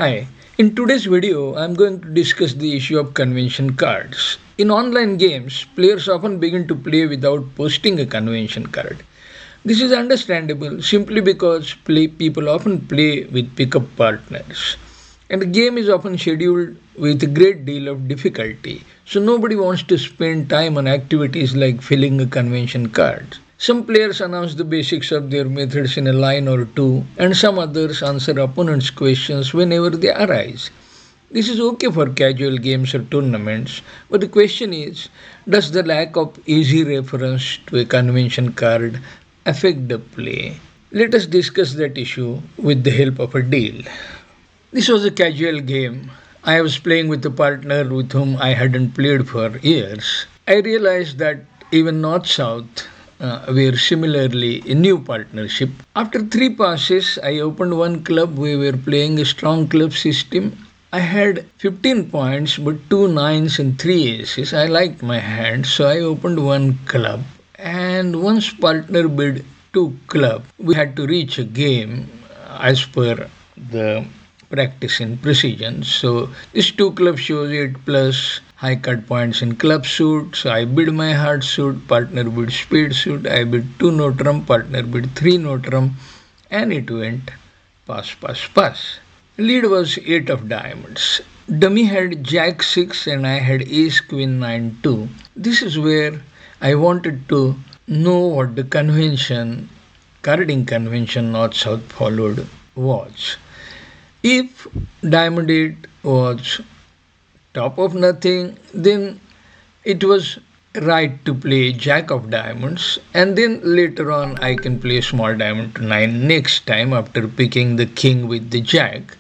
Hi, in today's video, I'm going to discuss the issue of convention cards. In online games, players often begin to play without posting a convention card. This is understandable simply because people often play with pickup partners. And the game is often scheduled with a great deal of difficulty, so nobody wants to spend time on activities like filling a convention card. Some players announce the basics of their methods in a line or two, and some others answer opponents' questions whenever they arise. This is okay for casual games or tournaments, but the question is, does the lack of easy reference to a convention card affect the play? Let us discuss that issue with the help of a deal. This was a casual game. I was playing with a partner with whom I hadn't played for years. I realized that even North South were similarly a new partnership. After three passes, I opened one club. We were playing a strong club system. I had 15 points but two nines and three aces. I liked my hand, so I opened one club. And once partner bid two club, we had to reach a game as per the practice in precision. So this two club shows 8 plus high cut points in club suit. So I bid my heart suit, partner bid spade suit, I bid 2 no trump, partner bid 3 no trump, and it went pass, pass, pass. Lead was 8 of diamonds. Dummy had jack 6 and I had ace queen 9 2. This is where I wanted to know what the convention, carding convention North South followed was. If diamond 8 was top of nothing, then it was right to play jack of diamonds, and then later on I can play small diamond to 9 next time after picking the king with the jack.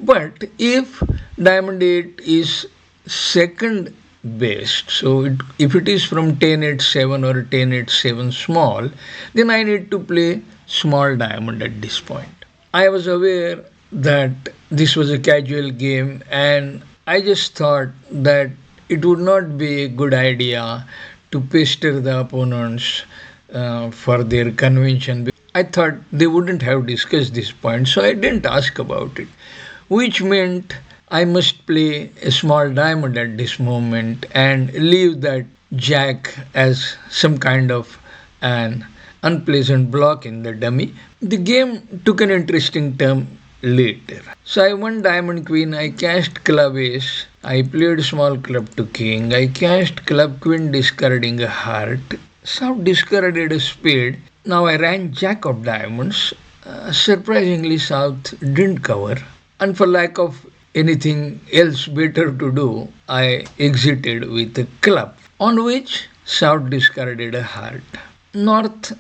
But if diamond 8 is second best, so if it is from 10 8 7 or 10 8 7 small, then I need to play small diamond at this point. I was aware that this was a casual game, and I just thought that it would not be a good idea to pester the opponents for their convention. I thought they wouldn't have discussed this point, so I didn't ask about it, which meant I must play a small diamond at this moment and leave that jack as some kind of an unpleasant block in the dummy. The game took an interesting turn later. So I won diamond queen, I cashed club ace, I played small club to king, I cashed club queen discarding a heart, South discarded a spade. Now I ran jack of diamonds. Surprisingly, South didn't cover, and for lack of anything else better to do, I exited with a club, on which South discarded a heart. North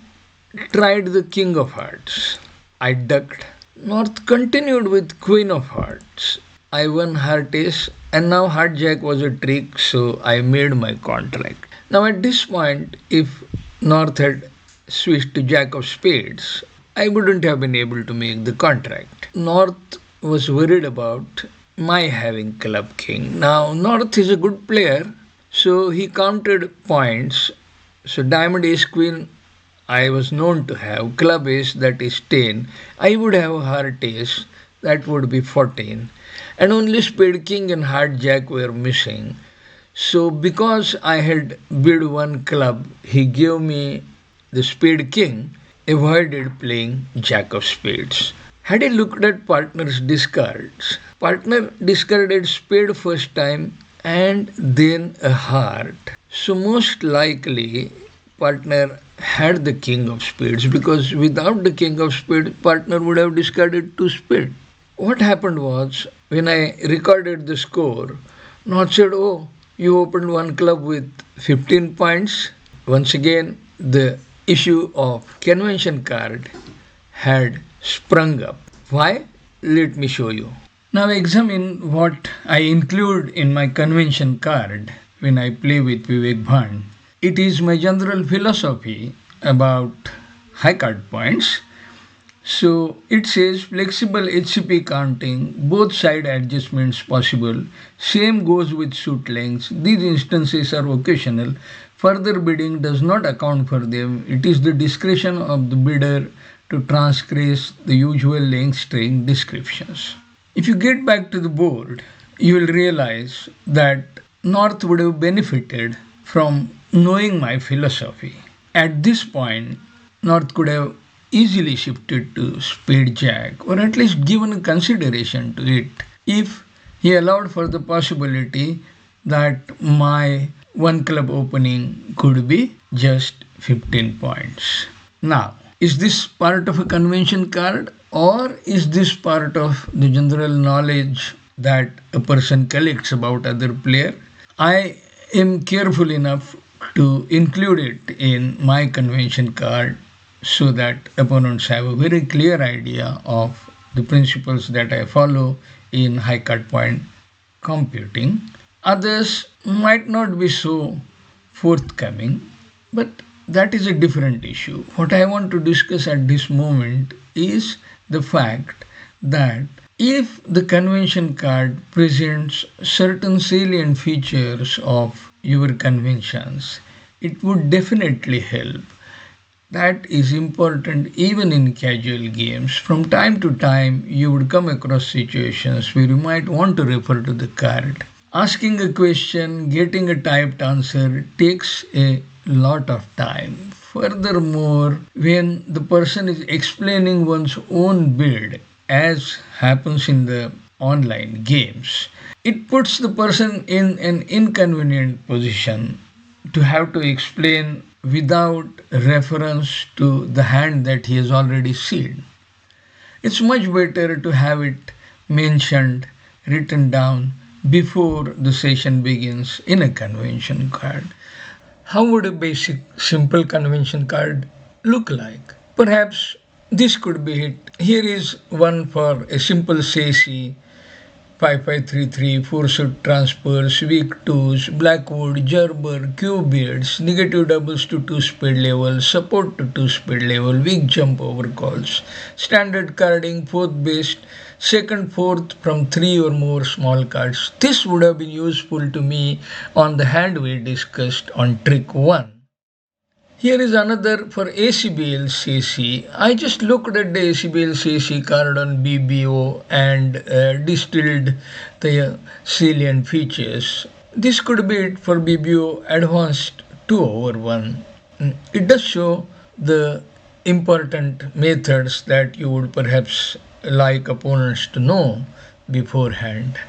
tried the king of hearts. I ducked. North continued with queen of hearts. I won heart ace, and now heart jack was a trick, so I made my contract. Now at this point, if North had switched to jack of spades, I wouldn't have been able to make the contract. North was worried about my having club king. Now North is a good player, so he counted points. So diamond ace queen I was known to have, club ace that is 10, I would have heart ace that would be 14, and only spade king and heart jack were missing. So because I had bid one club, he gave me the spade king, avoided playing jack of spades. Had he looked at partner's discards, partner discarded spade first time and then a heart. So most likely partner had the king of spades, because without the king of spades, partner would have discarded two spades. What happened was, when I recorded the score, North said, "Oh, you opened one club with 15 points." Once again, the issue of convention card had sprung up. Why? Let me show you. Now examine what I include in my convention card when I play with Vivek Bhand. It is my general philosophy about high card points. So it says flexible HCP counting, both side adjustments possible. Same goes with suit lengths. These instances are occasional. Further bidding does not account for them. It is the discretion of the bidder to transgress the usual length string descriptions. If you get back to the board, you will realize that North would have benefited from knowing my philosophy. At this point, North could have easily shifted to spade jack or at least given consideration to it if he allowed for the possibility that my one club opening could be just 15 points. Now, is this part of a convention card or is this part of the general knowledge that a person collects about other player? I am careful enough to include it in my convention card so that opponents have a very clear idea of the principles that I follow in high cut point computing. Others might not be so forthcoming, but that is a different issue. What I want to discuss at this moment is the fact that if the convention card presents certain salient features of your conventions, it would definitely help. That is important even in casual games. From time to time, you would come across situations where you might want to refer to the card. Asking a question, getting a typed answer takes a lot of time. Furthermore, when the person is explaining one's own build, as happens in the online games, it puts the person in an inconvenient position to have to explain without reference to the hand that he has already seen. It's much better to have it mentioned, written down before the session begins in a convention card. How would a basic simple convention card look like? Perhaps this could be it. Here is one for a simple SASI 5533, forced transfers, weak twos, blackwood, gerber, cubeads, negative doubles to 2 speed level, support to 2 speed level, weak jump over calls, standard carding, fourth based, second, fourth from 3 or more small cards. This would have been useful to me on the hand we discussed on trick 1. Here is another for ACBL CC. I just looked at the ACBL CC card on BBO and distilled the salient features. This could be it for BBO advanced 2 over 1. It does show the important methods that you would perhaps like opponents to know beforehand.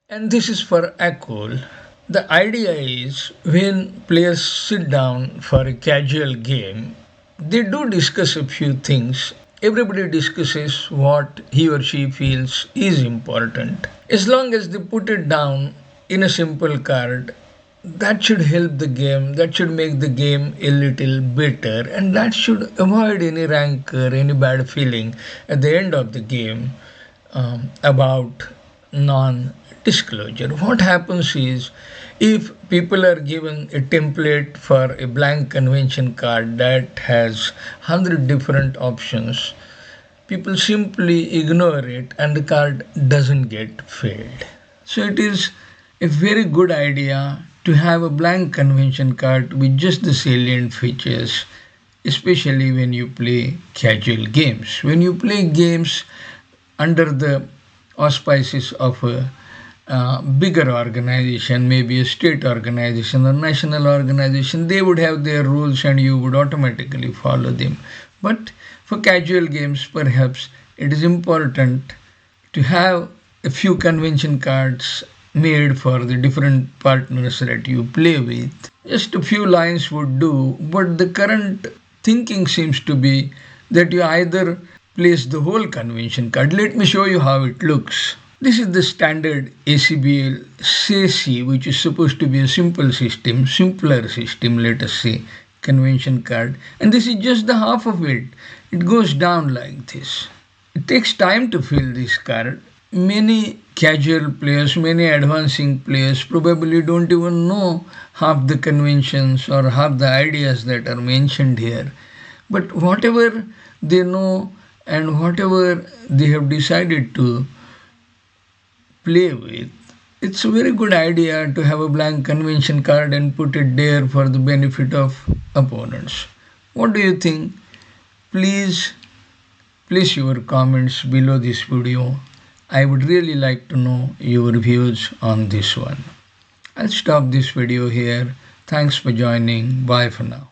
And this is for ACOL. The idea is when players sit down for a casual game, they do discuss a few things. Everybody discusses what he or she feels is important. As long as they put it down in a simple card, that should help the game, that should make the game a little better, and that should avoid any rancor, any bad feeling at the end of the game about non disclosure. What happens is if people are given a template for a blank convention card that has 100 different options, people simply ignore it and the card doesn't get filled. So it is a very good idea to have a blank convention card with just the salient features, especially when you play casual games. When you play games under the auspices of a bigger organization, maybe a state organization or national organization, they would have their rules and you would automatically follow them. But for casual games, perhaps it is important to have a few convention cards made for the different partners that you play with. Just a few lines would do, but the current thinking seems to be that you either place the whole convention card. Let me show you how it looks. This is the standard ACBL SASI, which is supposed to be a simple system, simpler system, let us say, convention card. And this is just the half of it. It goes down like this. It takes time to fill this card. Many casual players, many advancing players probably don't even know half the conventions or half the ideas that are mentioned here. But whatever they know and whatever they have decided to play with, it's a very good idea to have a blank convention card and put it there for the benefit of opponents. What do you think? Please place your comments below this video. I would really like to know your views on this one. I'll stop this video here. Thanks for joining. Bye for now.